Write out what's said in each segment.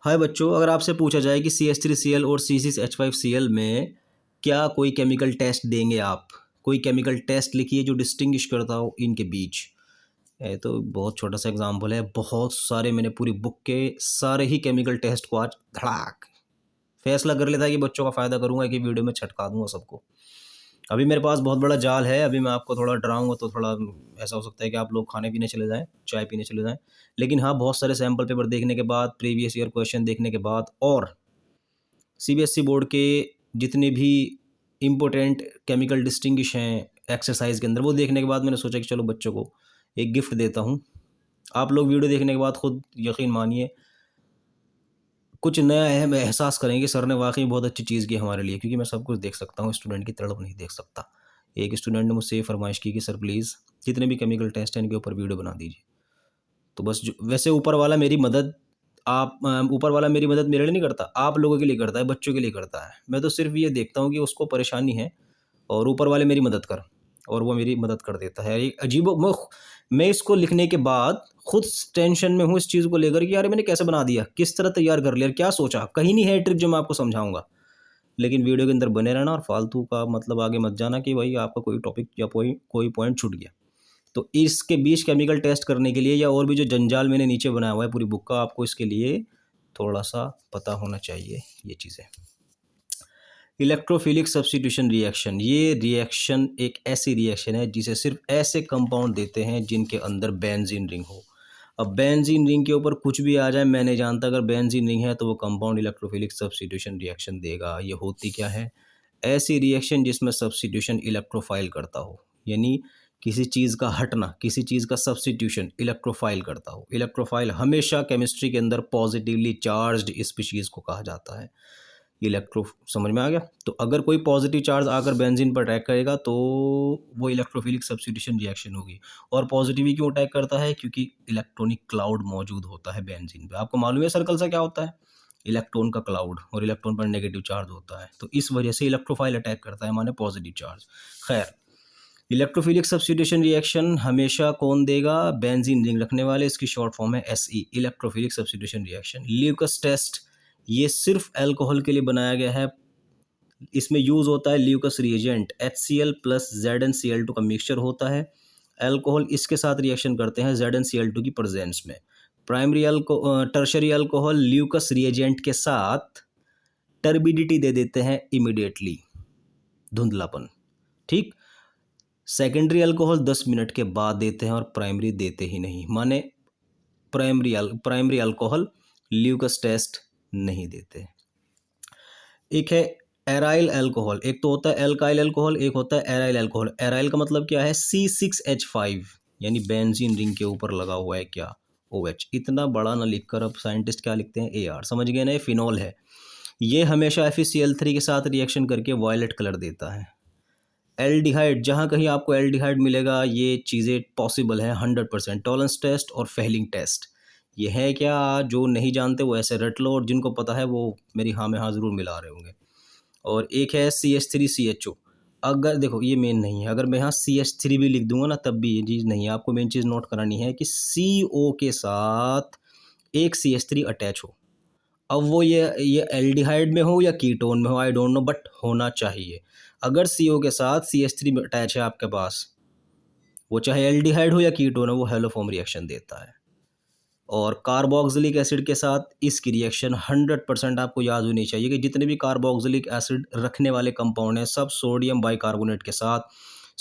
हाय बच्चों, अगर आपसे पूछा जाए कि CH3Cl और C6H5Cl में क्या कोई केमिकल टेस्ट देंगे आप? कोई केमिकल टेस्ट लिखिए जो डिस्टिंग्विश करता हो इनके बीच। ये तो बहुत छोटा सा एग्जांपल है। बहुत सारे मैंने पूरी बुक के सारे ही केमिकल टेस्ट को आज धड़ाक फैसला कर लेता है कि बच्चों का फ़ायदा करूंगा कि वीडियो में छटका दूंगा सबको। अभी मेरे पास बहुत बड़ा जाल है। अभी मैं आपको थोड़ा डराऊंगा तो थोड़ा ऐसा हो सकता है कि आप लोग खाने पीने चले जाएं, चाय पीने चले जाएं। लेकिन हाँ, बहुत सारे सैम्पल पेपर देखने के बाद, प्रीवियस ईयर क्वेश्चन देखने के बाद और CBSE बोर्ड के जितने भी इम्पोर्टेंट केमिकल डिस्टिंग्विश हैं एक्सरसाइज के अंदर, वो देखने के बाद मैंने सोचा कि चलो बच्चों को एक गिफ्ट देता हूँ। आप लोग वीडियो देखने के बाद खुद यकीन मानिए कुछ नया अहम एहसास करेंगे, सर ने वाकई बहुत अच्छी चीज़ की हमारे लिए, क्योंकि मैं सब कुछ देख सकता हूँ, स्टूडेंट की तड़प नहीं देख सकता। एक स्टूडेंट ने मुझसे ये फरमाइश की कि सर प्लीज़ जितने भी केमिकल टेस्ट हैं इनके ऊपर वीडियो बना दीजिए। तो बस जो वैसे ऊपर वाला मेरी मदद ऊपर वाला मेरी मदद मेरे लिए नहीं करता, आप लोगों के लिए करता है, बच्चों के लिए करता है। मैं तो सिर्फ ये देखता हूँ कि उसको परेशानी है और ऊपर वाले मेरी मदद कर, और वो मेरी मदद कर देता है। एक अजीबो मैं इसको लिखने के बाद खुद टेंशन में हूँ इस चीज़ को लेकर कि यार मैंने कैसे बना दिया, किस तरह तैयार कर लिया, क्या सोचा। कहीं नहीं है ट्रिक जो मैं आपको समझाऊंगा। लेकिन वीडियो के अंदर बने रहना और फालतू का मतलब आगे मत जाना कि भाई आपका कोई टॉपिक या कोई कोई पॉइंट छूट गया। तो इसके बीच केमिकल टेस्ट करने के लिए या और भी जो जंजाल मैंने नीचे बनाया हुआ है पूरी बुक का, आपको इसके लिए थोड़ा सा पता होना चाहिए ये चीज़ें। इलेक्ट्रोफिलिक सब्स्टिट्यूशन रिएक्शन, ये रिएक्शन एक ऐसी रिएक्शन है जिसे सिर्फ ऐसे कंपाउंड देते हैं जिनके अंदर बेंजीन रिंग हो। अब बेंजीन रिंग के ऊपर कुछ भी आ जाए, मैं नहीं जानता, अगर बेंजीन रिंग है तो वो कंपाउंड इलेक्ट्रोफिलिक सब्स्टिट्यूशन रिएक्शन देगा। ये होती क्या है? ऐसी रिएक्शन जिसमें सब्स्टिट्यूशन इलेक्ट्रोफाइल करता हो, यानी किसी चीज़ का हटना, किसी चीज़ का सब्स्टिट्यूशन इलेक्ट्रोफाइल करता हो। इलेक्ट्रोफाइल हमेशा केमिस्ट्री के अंदर पॉजिटिवली चार्ज्ड स्पीशीज़ को कहा जाता है। इलेक्ट्रो समझ में आ गया? तो अगर कोई पॉजिटिव चार्ज आकर बेंजीन पर अटैक करेगा तो वो इलेक्ट्रोफिलिक सब्स्टिट्यूशन रिएक्शन होगी। और पॉजिटिव ही क्यों अटैक करता है? क्योंकि इलेक्ट्रॉनिक क्लाउड मौजूद होता है बेंजीन पे। आपको मालूम है सर्कल सा क्या होता है? इलेक्ट्रॉन का क्लाउड, और इलेक्ट्रॉन पर नेगेटिव चार्ज होता है, तो इस वजह से इलेक्ट्रोफाइल अटैक करता है, माने पॉजिटिव चार्ज। खैर, इलेक्ट्रोफिलिक सब्स्टिट्यूशन रिएक्शन हमेशा कौन देगा? बेंजीन रिंग रखने वाले। इसकी शॉर्ट फॉर्म है SE, electrophilic substitution reaction. Lucas test, ये सिर्फ अल्कोहल के लिए बनाया गया है। इसमें यूज होता है Lucas reagent, HCl plus ZnCl2 का मिक्सचर होता है। अल्कोहल इसके साथ रिएक्शन करते हैं ZnCl2 की प्रेजेंस में। टर्शरी अल्कोहल ल्यूकस रिएजेंट के साथ टर्बिडिटी दे देते हैं इमिडिएटली, धुंधलापन। ठीक। सेकेंडरी अल्कोहल 10 मिनट के बाद देते हैं और प्राइमरी देते ही नहीं, माने प्राइमरी अल्कोहल ल्यूकस टेस्ट नहीं देते। एक है एराइल अल्कोहल, एक तो होता है एल्काइल अल्कोहल, एक होता है एराइल अल्कोहल। एराइल का मतलब क्या है? C6H5, यानी बेंजीन रिंग के ऊपर लगा हुआ है क्या? OH। इतना बड़ा ना लिखकर अब साइंटिस्ट क्या लिखते हैं? AR। समझ गए ना? ये फिनॉल है। ये हमेशा FeCl3 के साथ रिएक्शन करके वायलेट कलर देता है। एल्डिहाइड, जहाँ कहीं आपको एल्डिहाइड मिलेगा, ये चीज़ें पॉसिबल हैं 100%। टॉलरेंस टेस्ट और फेहलिंग टेस्ट, ये है क्या? जो नहीं जानते वो ऐसे रट लो, और जिनको पता है वो मेरी हाँ में हाँ ज़रूर मिला रहे होंगे। और एक है CH3CHO। अगर देखो ये मेन नहीं है, अगर मैं यहाँ CH3 भी लिख दूंगा ना तब भी ये चीज़ नहीं है। आपको मेन चीज़ नोट करानी है कि CO के साथ एक CH3 अटैच हो। अब वो ये एल्डिहाइड में हो या कीटोन में हो, आई डोंट नो, बट होना चाहिए। अगर CO के साथ CH3 अटैच है आपके पास, वो चाहे एल्डिहाइड हो या कीटोन हो, वो हेलोफॉर्म रिएक्शन देता है। और कार्बोक्सिलिक एसिड के साथ इसकी रिएक्शन 100% आपको याद होनी चाहिए कि जितने भी कार्बोक्सिलिक एसिड रखने वाले कंपाउंड हैं सब सोडियम बाइकार्बोनेट के साथ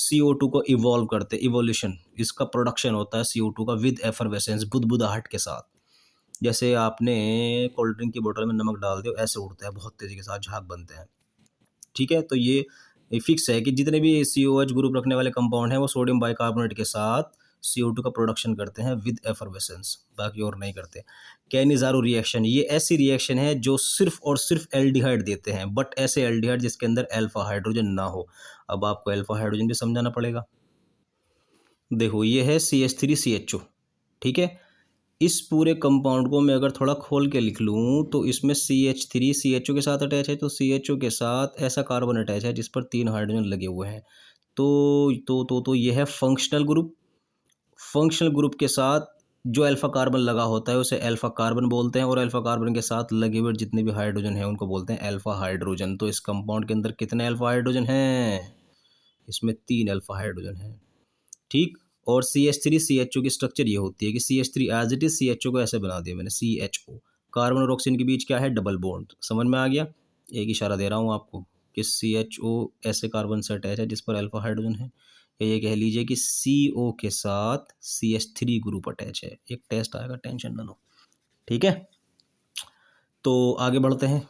CO2 को इवॉल्व करते, इवोल्यूशन, इसका प्रोडक्शन होता है CO2 का विद एफरवेसेंस, बुदबुदाहट के साथ। जैसे आपने कोल्ड ड्रिंक की बोतल में नमक डाल दिया, ऐसे उड़ता है बहुत तेज़ी के साथ, झाग बनते हैं। ठीक है, तो ये फिक्स है कि जितने भी COH ग्रुप रखने वाले कंपाउंड हैं वो सोडियम बाइकार्बोनेट के साथ CO2 का प्रोडक्शन करते हैं विद एफरवेसेंस, बाकी और नहीं करते। कैनिज़ारो रिएक्शन, ये ऐसी रिएक्शन है जो सिर्फ और सिर्फ एल्डिहाइड देते हैं, बट ऐसे एल्डिहाइड जिसके अंदर अल्फा हाइड्रोजन ना हो। अब आपको अल्फा हाइड्रोजन भी समझाना पड़ेगा। देखो ये है CH3CHO। ठीक है, इस पूरे कंपाउंड को मैं अगर थोड़ा खोल के लिख लूँ तो इसमें CH3 CHO के साथ अटैच है, तो CHO के साथ ऐसा कार्बन अटैच है जिस पर 3 हाइड्रोजन लगे हुए हैं। तो ये है फंक्शनल ग्रुप। फंक्शनल ग्रुप के साथ जो अल्फा कार्बन लगा होता है उसे अल्फा कार्बन बोलते हैं, और अल्फा कार्बन के साथ लगे हुए जितने भी हाइड्रोजन हैं उनको बोलते हैं अल्फा हाइड्रोजन। तो इस कंपाउंड के अंदर कितने अल्फा हाइड्रोजन हैं? इसमें 3 अल्फा हाइड्रोजन हैं। ठीक। और CH3 CHO की स्ट्रक्चर ये होती है कि CH3 as it is, CHO को ऐसे बना दिया मैंने CHO। कार्बन और ऑक्सीजन के बीच क्या है? Double bond. समझ में आ गया? एक इशारा दे रहा हूँ आपको कि CHO ऐसे कार्बन से अटैच है जिस पर अल्फा हाइड्रोजन है, या ये कह लीजिए कि CO के साथ CH3 ग्रुप अटैच है। एक टेस्ट आएगा, टेंशन ना लो। ठीक है, तो आगे बढ़ते हैं।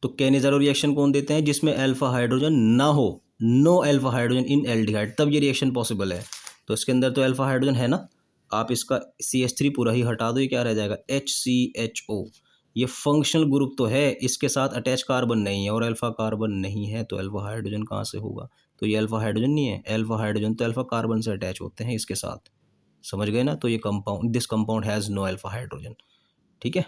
तो कैनिज़ारो रिएक्शन कौन देते हैं? जिसमें अल्फा हाइड्रोजन ना हो, no alpha hydrogen in aldehyde, तब ये रिएक्शन पॉसिबल है। तो इसके अंदर तो अल्फा हाइड्रोजन है ना, आप इसका CH3 पूरा ही हटा दो, ये क्या रह जाएगा? HCHO। ये फंक्शनल ग्रुप तो है, इसके साथ अटैच कार्बन नहीं है और अल्फा कार्बन नहीं है, तो अल्फा हाइड्रोजन कहाँ से होगा? तो ये अल्फा हाइड्रोजन नहीं है, अल्फा हाइड्रोजन तो अल्फा कार्बन से अटैच होते हैं इसके साथ। समझ गए ना? तो ये compound, this compound has no alpha hydrogen. ठीक है।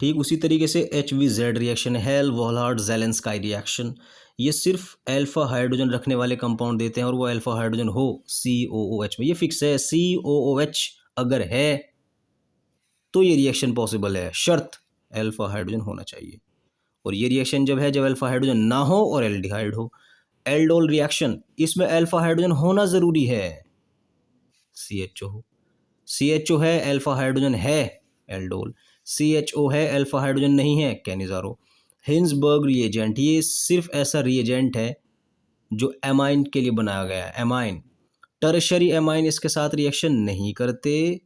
ठीक उसी तरीके से HVZ reaction, Hell Volhard Zelinsky reaction, ये सिर्फ अल्फा हाइड्रोजन रखने वाले कंपाउंड देते हैं, और वो अल्फा हाइड्रोजन हो COOH में, ये फिक्स है। COOH अगर है तो ये रिएक्शन पॉसिबल है, शर्त अल्फा हाइड्रोजन होना चाहिए। और ये रिएक्शन जब है जब अल्फा हाइड्रोजन ना हो और एल्डिहाइड हो। एल्डोल रिएक्शन, इसमें अल्फा हाइड्रोजन होना ज़रूरी है, CHO हो। CHO है, अल्फा हाइड्रोजन है, एल्डोल। CHO है, अल्फा हाइड्रोजन नहीं है, कैनिज़ारो। हिंसबर्ग रिएजेंट, ये सिर्फ ऐसा रिएजेंट है जो एमाइन के लिए बनाया गया है, एमाइन। टर्शरी एमाइन इसके साथ रिएक्शन नहीं करते,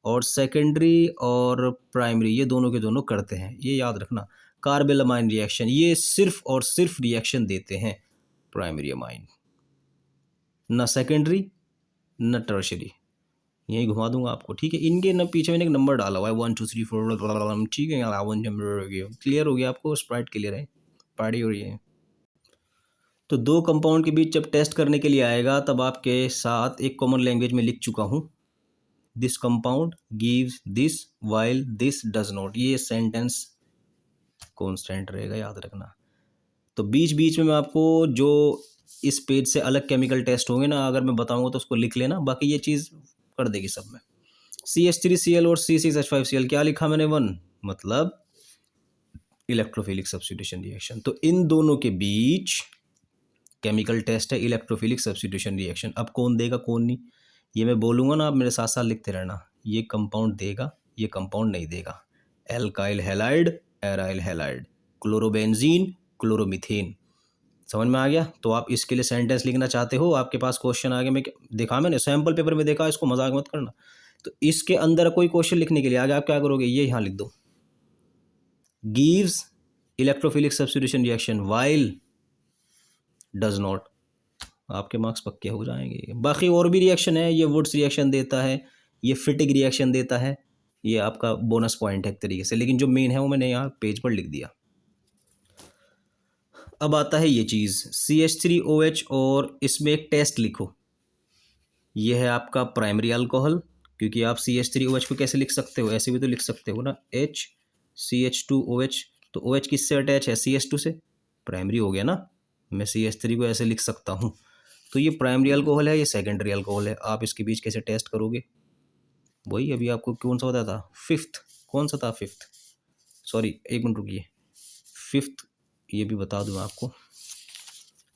और सेकेंडरी और प्राइमरी ये दोनों के दोनों करते हैं, ये याद रखना। कार्बेल अमाइन रिएक्शन, ये सिर्फ और सिर्फ रिएक्शन देते हैं प्राइमरी अमाइन, न सेकेंडरी न टर्शरी। यही घुमा दूंगा आपको। ठीक है, इनके न पीछे मैंने एक नंबर डाला हुआ है 1 2 3 4। ठीक है यार, क्लियर हो गया आपको? स्प्राइट क्लियर है, पार्टी हो रही है। तो दो कंपाउंड के बीच जब टेस्ट करने के लिए आएगा तब आपके साथ एक कॉमन लैंग्वेज में लिख चुका हूँ, this compound gives this while this does not. ये सेंटेंस कॉन्स्टेंट रहेगा, याद रखना। तो बीच बीच में मैं आपको जो इस पेज से अलग केमिकल टेस्ट होंगे ना, अगर मैं बताऊंगा तो उसको लिख लेना, बाकी ये चीज़ कर देगी सब में। CH3Cl और C6H5Cl, क्या लिखा मैंने? 1, मतलब इलेक्ट्रोफिलिक सब्स्टिट्यूशन रिएक्शन। तो इन दोनों के बीच केमिकल टेस्ट है इलेक्ट्रोफिलिक सब्स्टिट्यूशन रिएक्शन। अब कौन देगा कौन नहीं, ये मैं बोलूँगा ना, आप मेरे साथ साथ लिखते रहना। ये कंपाउंड देगा, ये कंपाउंड नहीं देगा। Alkyl halide, aryl halide, chlorobenzene, chloromethane. समझ में आ गया? तो आप इसके लिए सेंटेंस लिखना चाहते हो, आपके पास क्वेश्चन आ गया, मैं देखा, मैंने सैम्पल पेपर में देखा, इसको मजाक मत करना। तो इसके अंदर कोई क्वेश्चन लिखने के लिए आगे आप क्या करोगे? ये यहाँ लिख दो, gives electrophilic substitution reaction while does not, आपके मार्क्स पक्के हो जाएंगे। बाकी और भी रिएक्शन है, ये वुड्स रिएक्शन देता है, ये फिटिक रिएक्शन देता है, ये आपका बोनस पॉइंट है एक तरीके से, लेकिन जो मेन है वो मैंने यहाँ पेज पर लिख दिया। अब आता है ये चीज़ CH3OH, और इसमें एक टेस्ट लिखो। ये है आपका प्राइमरी अल्कोहल, क्योंकि आप CH3OH को कैसे लिख सकते हो? ऐसे भी तो लिख सकते हो ना, HCH2OH। तो OH किससे अटैच है? CH2 से, प्राइमरी हो गया ना। मैं CH3 को ऐसे लिख सकता हूँ। तो ये प्राइमरी अल्कोहल है, ये सेकेंडरी अल्कोहल है। आप इसके बीच कैसे टेस्ट करोगे? वही अभी आपको कौन सा बताया था, फिफ्थ, कौन सा था फिफ्थ? सॉरी, एक मिनट रुकिए, फिफ्थ ये भी बता दूँ आपको।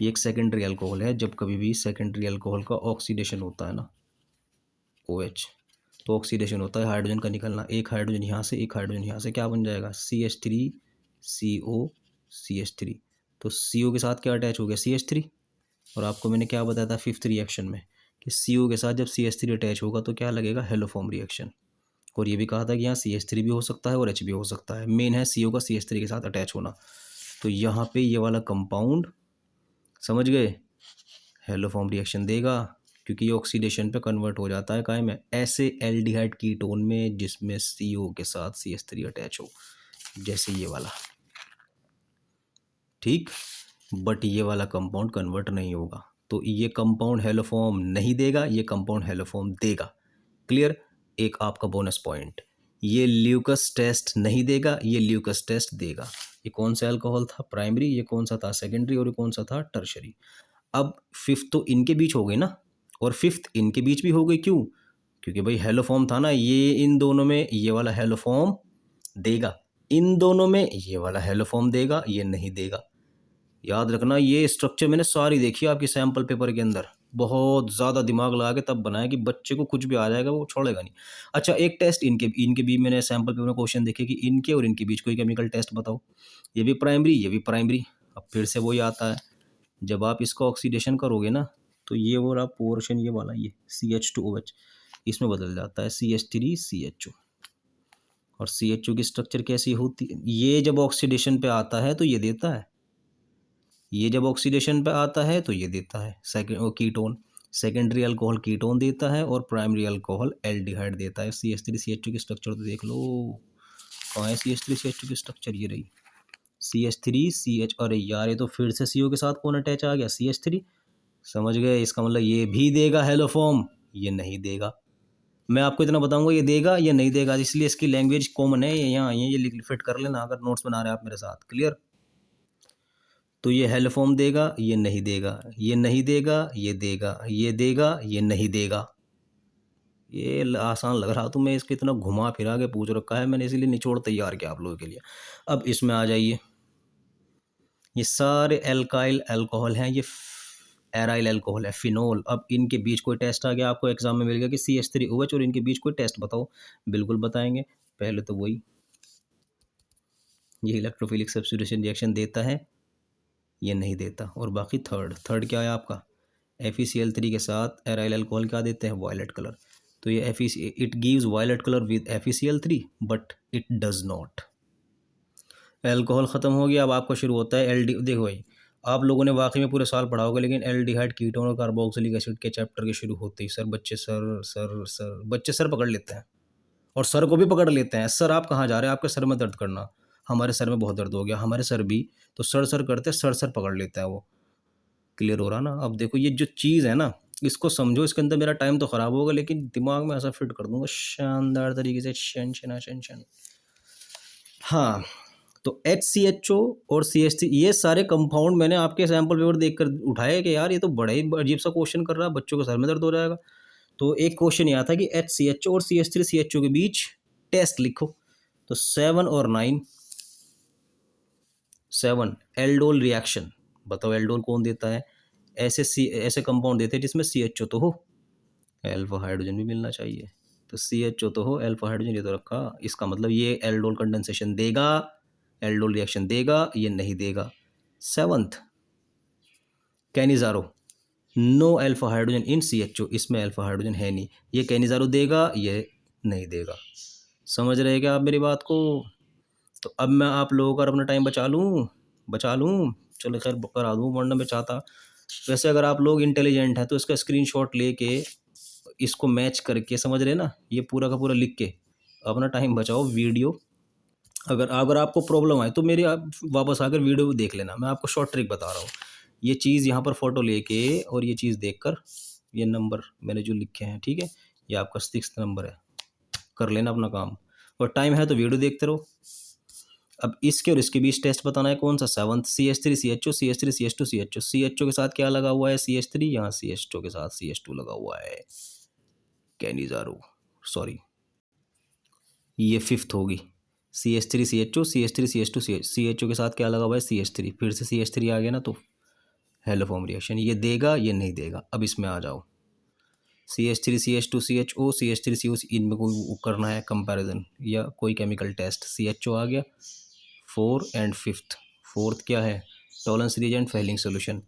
ये एक सेकेंडरी अल्कोहल है, जब कभी भी सेकेंडरी अल्कोहल का ऑक्सीडेशन होता है ना, OH, तो ऑक्सीडेशन होता है हाइड्रोजन का निकलना, एक हाइड्रोजन यहाँ से, एक हाइड्रोजन यहाँ से, क्या बन जाएगा? CH3CO CH3। तो CO के साथ क्या अटैच हो गया? CH3। और आपको मैंने क्या बताया था फिफ्थ रिएक्शन में कि CO के साथ जब CH3 अटैच होगा तो क्या लगेगा? Haloform reaction. और ये भी कहा था कि यहाँ CH3 भी हो सकता है और H भी हो सकता है, मेन है CO का CH3 के साथ अटैच होना। तो यहाँ पे ये वाला कंपाउंड, समझ गए, हेलोफॉर्म रिएक्शन देगा, क्योंकि ये ऑक्सीडेशन पे कन्वर्ट हो जाता है काहे में? ऐसे एल्डिहाइड कीटोन में जिसमें CO के साथ CH3 अटैच हो, जैसे ये वाला। ठीक, बट ये वाला कंपाउंड कन्वर्ट नहीं होगा, तो ये कंपाउंड हेलोफॉर्म नहीं देगा, ये कंपाउंड हेलोफॉर्म देगा। क्लियर? एक आपका बोनस पॉइंट। ये ल्यूकस टेस्ट नहीं देगा, ये ल्यूकस टेस्ट देगा। ये कौन सा अल्कोहल था? प्राइमरी। ये कौन सा था? सेकेंडरी। और ये कौन सा था? टर्शरी। अब फिफ्थ तो इनके बीच हो गई ना, और फिफ्थ इनके बीच भी हो गई, क्यों? क्योंकि भाई हेलो फॉर्म था ना, ये इन दोनों में ये वाला हेलो फॉर्म देगा, इन दोनों में ये वाला हेलो फॉर्म देगा, ये नहीं देगा। याद रखना, ये स्ट्रक्चर मैंने सारी देखी आपकी सैम्पल पेपर के अंदर, बहुत ज़्यादा दिमाग लगा के तब बनाया कि बच्चे को कुछ भी आ जाएगा वो छोड़ेगा नहीं। अच्छा, एक टेस्ट इनके इनके भी मैंने सैम्पल पेपर में क्वेश्चन देखे कि इनके और इनके बीच कोई केमिकल टेस्ट बताओ। ये भी प्राइमरी, ये भी प्राइमरी। अब फिर से वही आता है, जब आप इसका ऑक्सीडेशन करोगे ना तो ये वाला पोर्शन, ये वाला, ये CH2OH इसमें बदल जाता है CH3CHO। और CHO की स्ट्रक्चर कैसी होती है? ये जब ऑक्सीडेशन पे आता है तो ये देता है, ये जब ऑक्सीडेशन पे आता है तो ये देता है second ketone, secondary alcohol ketone देता है और प्राइमरी अल्कोहल एल्डिहाइड देता है। CH3CH2 की स्ट्रक्चर तो देख लो, कहाँ है CH3CH2 की स्ट्रक्चर? ये रही CH3CH। अरे यार, ये तो फिर से CO के साथ कौन अटैच आ गया? CH3। समझ गए, इसका मतलब ये भी देगा हेलो फॉर्म, ये नहीं देगा। मैं आपको इतना बताऊंगा ये देगा ये नहीं देगा, इसलिए इसकी लैंग्वेज कॉमन है, ये यहाँ ये लिख फिट कर लेना अगर नोट्स बना रहे हैं आप मेरे साथ। क्लियर? तो ये हेलो फॉर्म देगा, ये नहीं देगा, ये नहीं देगा, ये देगा, ये देगा, ये नहीं देगा। ये आसान लग रहा, तो मैं इसको इतना घुमा फिरा के पूछ रखा है मैंने, इसीलिए निचोड़ तैयार किया आप लोगों के लिए। अब इसमें आ जाइए, ये सारे एल्काइल अल्कोहल हैं, ये एराइल अल्कोहल है, फिनोल। अब इनके बीच कोई टेस्ट आ गया, आपको एग्जाम में मिल गया कि CH3OH और इनके बीच कोई टेस्ट बताओ, बिल्कुल बताएंगे। पहले तो वही, ये इलेक्ट्रोफिलिक सब्स्टिट्यूशन रिएक्शन देता है, ये नहीं देता। और बाकी थर्ड क्या है आपका? FeCl3 के साथ एराइल अल्कोहल क्या देते हैं? Violet colour. तो ये it gives violet colour with FeCl3 but it does not. Alcohol ख़त्म हो गया, अब आपका शुरू होता है एल्डी। देखो भाई, आप लोगों ने वाकई में पूरे साल पढ़ा होगा, लेकिन एल्डिहाइड कीटोन और कार्बोक्सिलिक एसिड के चैप्टर के शुरू होते ही सर बच्चे बच्चे सर पकड़ लेते हैं, और सर को भी पकड़ लेते हैं। सर आप कहाँ जा रहे हैं? आपके सर में दर्द करना, हमारे सर में बहुत दर्द हो गया, हमारे सर भी। तो सर करते सर पकड़ लेता है वो। क्लियर हो रहा ना? अब देखो, ये जो चीज़ है ना, इसको समझो, इसके अंदर मेरा टाइम तो ख़राब होगा लेकिन दिमाग में ऐसा फिट कर दूंगा शानदार तरीके से। शन। हाँ, तो HCHO और CH3 ये सारे कंपाउंड मैंने आपके सैम्पल पेपर देखकर उठाए कि यार ये तो बड़ा ही अजीब सा क्वेश्चन कर रहा है, बच्चों के सर में दर्द हो जाएगा। तो एक क्वेश्चन ये आता कि HCHO और CH3CHO के बीच टेस्ट लिखो। तो 7 और 9, 7 एल्डोल रिएक्शन, बताओ एल्डोल कौन देता है? ऐसे कंपाउंड देते हैं जिसमें CHO तो हो, अल्फा हाइड्रोजन भी मिलना चाहिए। तो CHO तो हो, अल्फा हाइड्रोजन ये तो रखा, इसका मतलब ये एल्डोल कंडेंसेशन देगा, एल्डोल रिएक्शन देगा, ये नहीं देगा। 7th Cannizzaro, no alpha hydrogen in CHO, इसमें अल्फा हाइड्रोजन है नहीं, ये कैनिजारो देगा, ये नहीं देगा। समझ रहे क्या आप मेरी बात को? तो अब मैं आप लोगों का अपना टाइम बचा लूँ, चलो खैर करा दूँ, वरना मैं चाहता। वैसे अगर आप लोग इंटेलिजेंट हैं तो इसका स्क्रीनशॉट लेके इसको मैच करके, समझ रहे ना, ये पूरा का पूरा लिख के अपना टाइम बचाओ। वीडियो अगर अगर आपको प्रॉब्लम आए तो मेरी आप वापस आकर वीडियो देख लेना, मैं आपको शॉर्ट ट्रिक बता रहा हूँ। ये चीज़ यहाँ पर फ़ोटो लेके और ये चीज़ देखकर, ये नंबर मैंने जो लिखे हैं, ठीक है, ये आपका 6th नंबर है, कर लेना अपना काम। और टाइम है तो वीडियो देखते रहो। अब इसके और इसके बीच टेस्ट बताना है, कौन सा? 7th CH3CHO, CH3CH2 CHO, CHO के साथ क्या लगा हुआ है? CH3, यहाँ CH2 के साथ CH2 लगा हुआ है, कैनिजारो, सॉरी, ये 5th होगी। CH3CHO, CH3CH2 CHO के साथ क्या लगा हुआ है? CH3, फिर से CH3 आ गया ना, तो हेलो फॉर्म रिएक्शन, ये देगा ये नहीं देगा। अब इसमें आ जाओ, CH3CH2 CHO, CH3CO, इनमें कोई करना है कंपैरिजन या कोई केमिकल टेस्ट। CHO आ गया 4 एंड 5th। 4th क्या है? टॉलेंस रिएजेंट फेलिंग सोल्यूशन,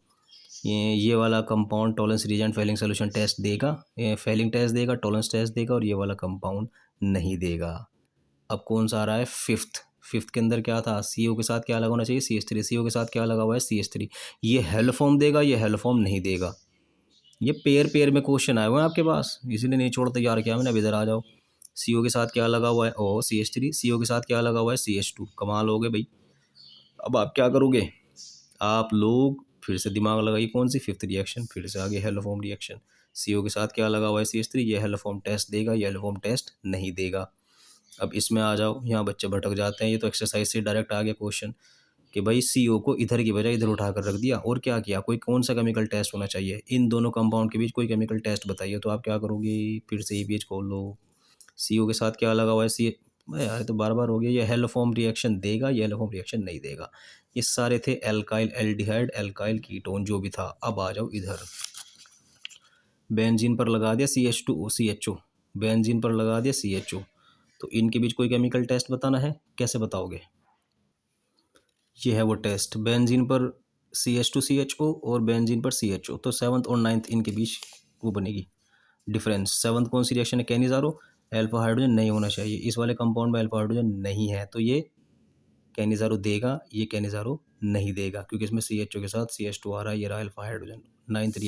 ये वाला compound Tollens reagent Fehling solution test देगा, फेलिंग टेस्ट देगा, टॉलेंस टेस्ट देगा, और ये वाला कंपाउंड नहीं देगा। अब कौन सा आ रहा है? 5th के अंदर क्या था? CO के साथ क्या लगा होना चाहिए? CH3, CO के साथ क्या लगा हुआ है? CH3। ये हेलो फॉर्म देगा, ये हेलो फॉर्म नहीं देगा। ये पेयर में क्वेश्चन आए हुए हैं आपके पास, इसीलिए नहीं छोड़ तैयार किया मैंने। अब इधर आ जाओ, CO के साथ क्या लगा हुआ है? CH3। CO के साथ क्या लगा हुआ है? CH2। कमाल हो गए भाई। अब आप क्या करोगे? आप लोग फिर से दिमाग लगाइए, कौन सी? 5th रिएक्शन, फिर से आगे हेलो फॉर्म रिएक्शन। CO के साथ क्या लगा हुआ है? CH3, ये हेलो फॉर्म टेस्ट देगा, ये हेलो फॉर्म टेस्ट नहीं देगा। अब इसमें आ जाओ, यहाँ बच्चे भटक जाते हैं, ये तो एक्सरसाइज से डायरेक्ट आ गया क्वेश्चन कि भाई CO को इधर की बजाय इधर उठा कर रख दिया, और क्या किया, कोई कौन सा केमिकल टेस्ट होना चाहिए, इन दोनों कंपाउंड के बीच कोई केमिकल टेस्ट बताइए। तो आप क्या करोगे, फिर से ये पेज खोल लो, CO के साथ क्या लगा हुआ है, सी, यार ये तो बार बार हो गया, ये हेलोफॉर्म रिएक्शन देगा, ये हेलोफॉर्म रिएक्शन नहीं देगा। ये सारे थे एल्काइल एल्डिहाइड एल्काइल कीटोन जो भी था। अब आ जाओ इधर, बेंजीन पर लगा दिया CH2O CHO, बेंजीन पर लगा दिया CHO, तो इनके बीच कोई केमिकल टेस्ट बताना है, कैसे बताओगे। ये है वो टेस्ट, बेंजीन पर CH2CHO और बेंजीन पर CHO, तो 7th और 9th इनके बीच वो बनेगी डिफरेंस। 7th कौन सी रिएक्शन है, कैनिजारो, अल्फा हाइड्रोजन नहीं होना चाहिए, इस वाले कंपाउंड में अल्फा हाइड्रोजन नहीं है, तो ये कैनिजारो देगा, ये कैनिजारो नहीं देगा, क्योंकि इसमें CHO के साथ CH2 आ रहा है, ये रहा अल्फा हाइड्रोजन। 9th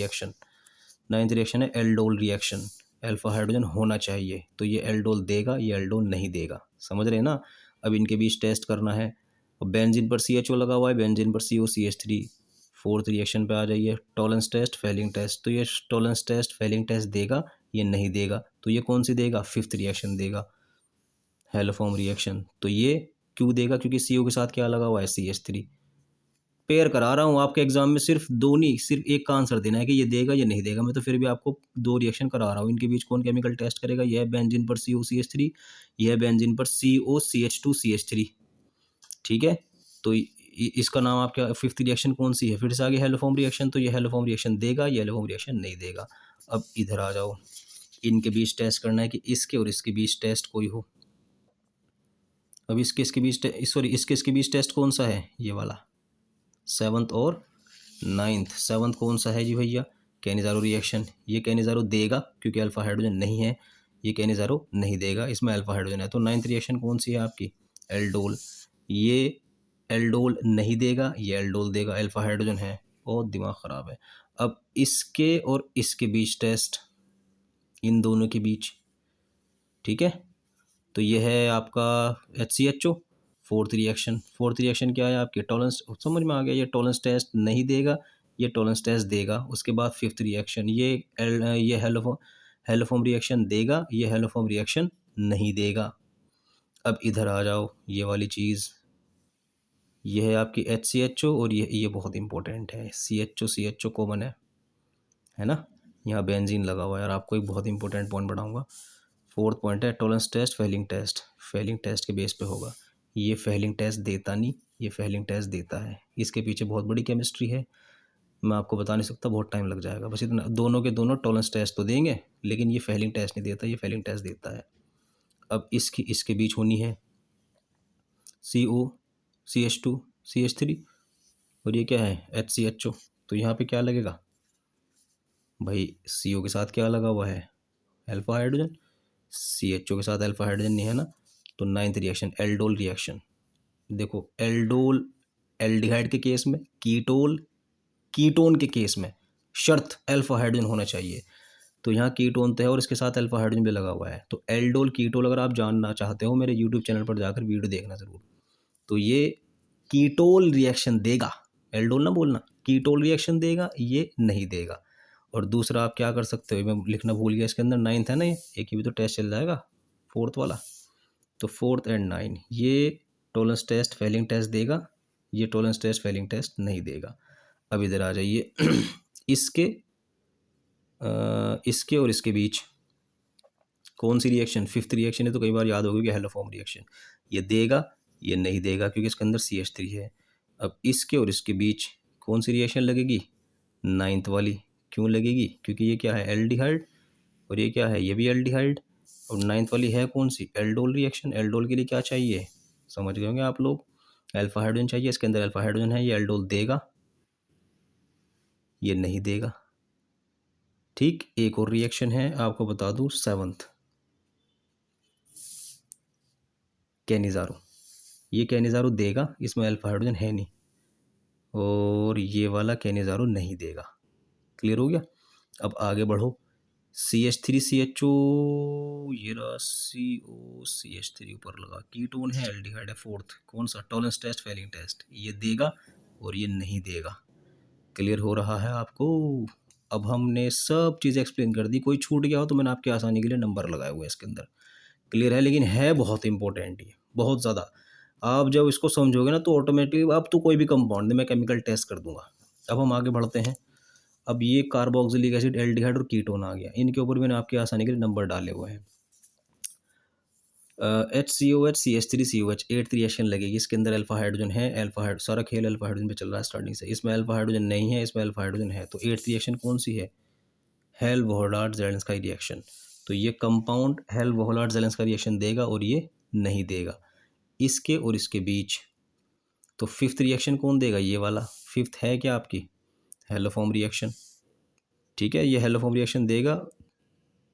रिएक्शन है एल्डोल रिएक्शन, अल्फा हाइड्रोजन होना चाहिए, तो ये एल्डोल देगा, ये एल्डोल नहीं देगा, समझ रहे हैं ना। अब इनके बीच टेस्ट करना है, अब बेंजीन पर CHO लगा हुआ है, बेंजीन पर COCH3, 4th रिएक्शन पे आ जाइए, टॉलेंस टेस्ट फेलिंग टेस्ट, तो ये टॉलेंस टेस्ट फेलिंग टेस्ट देगा, ये नहीं देगा, तो ये कौन सी देगा, 5th रिएक्शन देगा, हेलोफॉर्म रिएक्शन। तो ये क्यों देगा, क्योंकि CO के साथ क्या लगा हुआ है, CH3। पेयर करा रहा हूँ आपके एग्जाम में, सिर्फ दो नहीं, सिर्फ एक का आंसर देना है कि ये देगा ये नहीं देगा, मैं तो फिर भी आपको दो रिएक्शन करा रहा हूँ। इनके बीच कौन केमिकल टेस्ट करेगा, यह है बेंजीन पर COCH3, यह है बेंजीन पर COCH2CH3, ठीक है। तो इसका नाम आपका 5th रिएक्शन कौन सी है, फिर से आगे हेलोफॉर्म रिएक्शन, तो ये हेलोफॉर्म रिएक्शन देगा, ये हेलोफॉर्म रिएक्शन नहीं देगा। अब इधर आ जाओ, इनके बीच टेस्ट करना है कि इसके और इसके बीच टेस्ट कोई हो। अब इसके बीच सॉरी इसके बीच टेस्ट कौन सा है, ये वाला 7th और 9th। 7th कौन सा है जी भैया, कैनिजारो रिएक्शन, ये कैनिजारो देगा क्योंकि अल्फा हाइड्रोजन नहीं है, ये कैनिजारो नहीं देगा, इसमें अल्फा हाइड्रोजन है। तो 9th रिएक्शन कौन सी है आपकी, एल्डोल, ये एल्डोल नहीं देगा, ये एल्डोल देगा, अल्फा हाइड्रोजन है, बहुत दिमाग ख़राब है। अब इसके और इसके बीच टेस्ट, इन दोनों के बीच, ठीक है। तो ये है आपका HCHO, 4th reaction. 4th reaction क्या है आपकी, टॉलेंस, समझ में आ गया, ये टॉलेंस टेस्ट नहीं देगा, ये टॉलेंस टेस्ट देगा। उसके बाद 5th रिएक्शन, ये हेलोफॉर्म रिएक्शन देगा, ये हेलोफॉर्म रिएक्शन नहीं देगा। अब इधर आ जाओ, ये वाली चीज़, ये है आपकी HCHO, और ये बहुत इंपॉर्टेंट है, CHO कॉमन है ना। यहाँ बेंजीन लगा हुआ है, यार आपको एक बहुत इंपॉर्टेंट पॉइंट बढ़ाऊंगा। 4th पॉइंट है Tollens test Fehling test, Fehling test के बेस पे होगा। ये फेलिंग टेस्ट देता नहीं, ये फेलिंग टेस्ट देता है, इसके पीछे बहुत बड़ी केमिस्ट्री है, मैं आपको बता नहीं सकता, बहुत टाइम लग जाएगा। बस इतना, दोनों के दोनों टॉलेंस टेस्ट तो देंगे, लेकिन ये फेलिंग टेस्ट नहीं देता, ये फेलिंग टेस्ट देता है। अब इसके बीच होनी है COCH2CH3, और ये क्या है HCHO, तो यहाँ पे क्या लगेगा भाई, CO के साथ क्या लगा हुआ है, अल्फा हाइड्रोजन, CHO के साथ अल्फा हाइड्रोजन नहीं है ना, तो 9th रिएक्शन एल्डोल रिएक्शन। देखो एल्डोल एल्डिहाइड के केस में, कीटोन के केस में शर्त अल्फा हाइड्रोजन होना चाहिए, तो यहाँ कीटोन तो है और इसके साथ अल्फा हाइड्रोजन भी लगा हुआ है, तो एल्डोल कीटोल अगर आप जानना चाहते हो मेरे यूट्यूब चैनल पर जाकर वीडियो देखना ज़रूर। तो ये कीटोल रिएक्शन देगा, एल्डोल ना बोलना, कीटोल रिएक्शन देगा, ये नहीं देगा। और दूसरा आप क्या कर सकते हो, मैं लिखना भूल गया, इसके अंदर 9th है ना, ये एक ही भी तो टेस्ट चल जाएगा 4th वाला, तो 4th एंड 9 ये टॉलेंस टेस्ट फेलिंग टेस्ट देगा, ये टॉलेंस टेस्ट फेलिंग टेस्ट नहीं देगा। अब इधर आ जाइए इसके इसके और इसके बीच कौन सी रिएक्शन, 5th रिएक्शन है, तो कई बार याद होगी कि हेलोफॉर्म रिएक्शन, ये देगा, ये नहीं देगा, क्योंकि इसके अंदर CH3 है। अब इसके और इसके बीच कौन सी रिएक्शन लगेगी, 9th वाली, क्यों लगेगी, क्योंकि ये क्या है एल्डिहाइड, और ये क्या है, ये भी एल्डिहाइड, और 9th वाली है कौन सी, एल्डोल रिएक्शन। एल्डोल के लिए क्या चाहिए, समझ गए होंगे आप लोग, अल्फा हाइड्रोजन चाहिए, इसके अंदर अल्फा हाइड्रोजन है, ये एल्डोल देगा, ये नहीं देगा। ठीक, एक और रिएक्शन है आपको बता दूं, 7th कैनिजारो, ये कैनिजारो देगा, इसमें अल्फा हाइड्रोजन है नहीं, और ये वाला कैनिजारो नहीं देगा। क्लियर हो गया। अब आगे बढ़ो, CH3CHO, ये रहा COCH3 ऊपर लगा, कीटोन है, एल्डिहाइड है, 4th कौन सा, टॉलेंस टेस्ट फेलिंग टेस्ट, ये देगा और ये नहीं देगा। क्लियर हो रहा है आपको। अब हमने सब चीज़ें एक्सप्लेन कर दी, कोई छूट गया हो तो मैंने आपकी आसानी के लिए नंबर लगाए हुए हैं इसके अंदर। क्लियर है, लेकिन है बहुत इंपॉर्टेंट, ये बहुत ज़्यादा, आप जब इसको समझोगे ना तो ऑटोमेटिक अब तो कोई भी कंपाउंड मैं केमिकल टेस्ट कर दूंगा। अब हम आगे बढ़ते हैं। अब ये कार्बोक्सिलिक एसिड, एल्डिहाइड और कीटोन आ गया, इनके ऊपर मैंने आपकी आसानी के लिए नंबर डाले हुए हैं। HCOH CH3COH 8th रिएक्शन लगेगी, इसके अंदर अल्फा हाइड्रोजन है, अल्फा हाइड सारा खेल अल्फा हाइड्रोजन पे चल रहा है स्टार्टिंग से। इसमें अल्फा हाइड्रोजन नहीं है, इसमें अल्फा हाइड्रोजन है, तो 8th रिएक्शन कौन सी है? हेल्म-वोहलार्ड-ज़ेलेंस्काई रिएक्शन। तो ये कंपाउंड हेल्म-वोहलार्ड-ज़ेलेंस्काई रिएक्शन देगा और ये नहीं देगा, इसके और इसके बीच। तो 5th रिएक्शन कौन देगा? ये वाला 5th है क्या आपकी? Haloform reaction. ठीक है, ये हेलोफॉर्म रिएक्शन देगा,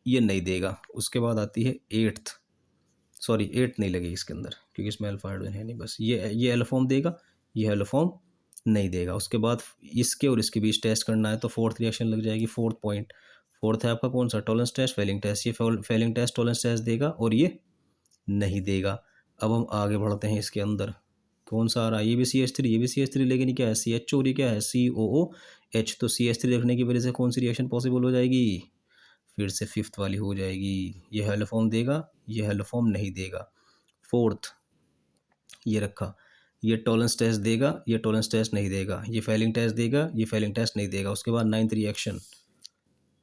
ये नहीं देगा। उसके बाद आती है 8th, सॉरी 8th नहीं लगेगी इसके अंदर क्योंकि इसमें अल्फा हाइड्रोजन है नहीं, बस ये एलोफॉर्म देगा, ये एलोफॉर्म नहीं देगा। उसके बाद इसके और इसके बीच टेस्ट करना है तो 4th रिएक्शन लग जाएगी। 4th पॉइंट, 4th है आपका कौन सा? Tolerance test, Fehling test. ये फेलिंग टेस्ट, टॉलरेंस टेस्ट देगा और ये नहीं देगा। अब हम आगे बढ़ते हैं, इसके अंदर कौन सा आ रहा है? ये भी CH3, ये भी CH3, लेकिन ये क्या है? CH और ये क्या है? COOH। तो CH3 रखने की वजह से कौन सी रिएक्शन पॉसिबल हो जाएगी? फिर से 5th वाली हो जाएगी। ये हेलोफॉर्म देगा, ये हेलोफॉर्म नहीं देगा। 4th ये रखा, ये टॉलरेंस टेस्ट देगा, ये टॉलरेंस टेस्ट नहीं देगा, ये फेलिंग टेस्ट देगा, ये फेलिंग टेस्ट नहीं देगा। उसके बाद 9th रिएक्शन,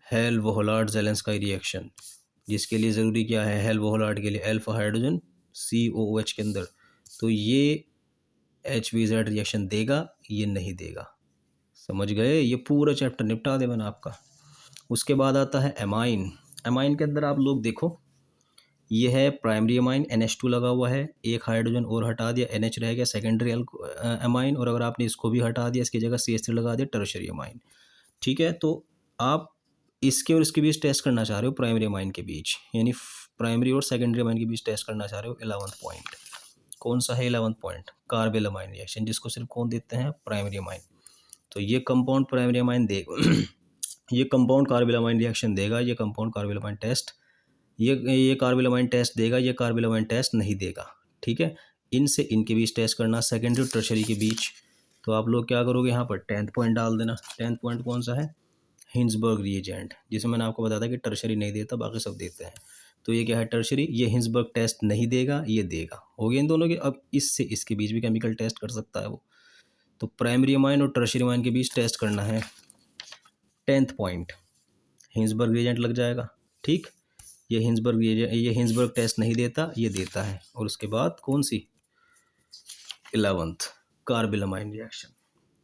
हेल्म-वोहलार्ड-ज़ेलेंस्काई रिएक्शन, जिसके लिए ज़रूरी क्या है? हेल्म-वोहलार्ड के लिए अल्फा हाइड्रोजन COOH के अंदर, तो ये HVZ रिएक्शन देगा, ये नहीं देगा। समझ गए? ये पूरा चैप्टर निपटा दे मैंने आपका। उसके बाद आता है एमाइन। एमाइन के अंदर आप लोग देखो, ये है प्राइमरी अमाइन, NH2 लगा हुआ है, एक हाइड्रोजन और हटा दिया, NH रह गया, सेकेंडरी अमाइन। और अगर आपने इसको भी हटा दिया, इसकी जगह CH3 लगा दिया, टर्शरी अमाइन। ठीक है, तो आप इसके और इसके बीच टेस्ट करना चाह रहे हो, प्राइमरी अमाइन के बीच, यानी प्राइमरी और सेकेंडरी अमाइन के बीच टेस्ट करना चाह रहे हो। 11th पॉइंट कौन सा है? 11th point carbyl amine reaction, जिसको सिर्फ कौन देते हैं? Primary amine. तो ये कंपाउंड प्राइमरी अमाइन देगा ये कंपाउंड कार्बिल अमाइन रिएक्शन देगा, ये कंपाउंड कार्बिल अमाइन टेस्ट, ये कार्बिलमाइन टेस्ट देगा, ये कार्बिलमाइन टेस्ट नहीं देगा। ठीक है, इनसे इनके बीच टेस्ट करना, सेकेंडरी और टर्शरी के बीच। तो आप लोग क्या करोगे? यहाँ पर 10th पॉइंट डाल देना। 10th पॉइंट कौन सा है? हिंसबर्ग रिएजेंट, जिसे मैंने आपको बताया था कि टर्शरी नहीं देता, बाकी सब देते हैं। तो ये क्या है? टर्शरी। ये हिंसबर्ग टेस्ट नहीं देगा, ये देगा। हो गया इन दोनों के। अब इससे इसके बीच भी केमिकल टेस्ट कर सकता है वो। तो प्राइमरी अमाइन और टर्शरी अमाइन के बीच टेस्ट करना है। 10th पॉइंट हिंसबर्ग रिएजेंट लग जाएगा। ठीक, ये हिंसबर्ग टेस्ट नहीं देता, ये देता है। और उसके बाद कौन सी? 11th कार्बिलमाइन reaction.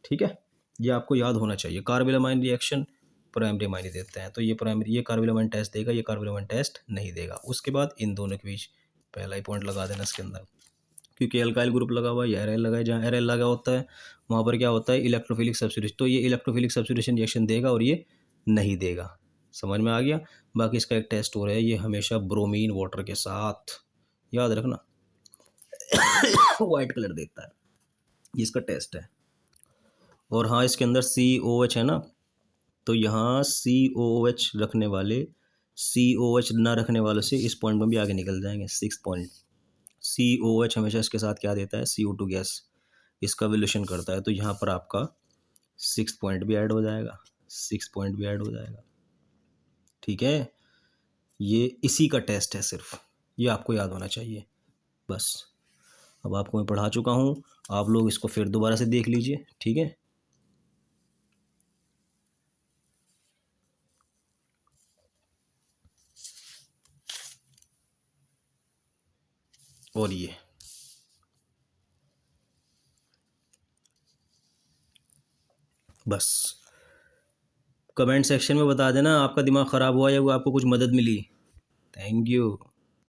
ठीक है, ये आपको याद होना चाहिए। कार्बिलमाइन रिएक्शन प्राइमरी अमाइन देते हैं, तो ये कार्बिलमाइन टेस्ट देगा, ये कार्बिलमाइन टेस्ट नहीं देगा। उसके बाद इन दोनों के बीच पहला ही पॉइंट लगा देना इसके अंदर, क्योंकि एल्काइल ग्रुप लगा हुआ है, ये एराइल लगा है, जहाँ एराइल लगा होता है वहाँ पर क्या होता है? Electrophilic substitution. तो ये इलेक्ट्रोफिलिक सब्स्टिट्यूशन रिएक्शन देगा और ये नहीं देगा। समझ में आ गया? बाकी इसका एक टेस्ट हो रहा है, ये हमेशा ब्रोमीन वाटर के साथ, याद रखना वाइट कलर देता है, ये इसका टेस्ट है। और हाँ, इसके अंदर COH है ना, तो यहाँ COOH रखने वाले COH ना रखने वालों से इस पॉइंट में भी आगे निकल जाएंगे। 6th पॉइंट, COH हमेशा इसके साथ क्या देता है? CO2 गैस, इसका विल्यूशन करता है। तो यहाँ पर आपका 6th पॉइंट भी ऐड हो जाएगा, 6th पॉइंट भी ऐड हो जाएगा। ठीक है, ये इसी का टेस्ट है सिर्फ, ये आपको याद होना चाहिए बस। अब आपको मैं पढ़ा चुका हूँ, आप लोग इसको फिर दोबारा से देख लीजिए। ठीक है, और ये बस कमेंट सेक्शन में बता देना आपका दिमाग ख़राब हुआ या वो आपको कुछ मदद मिली। Thank you.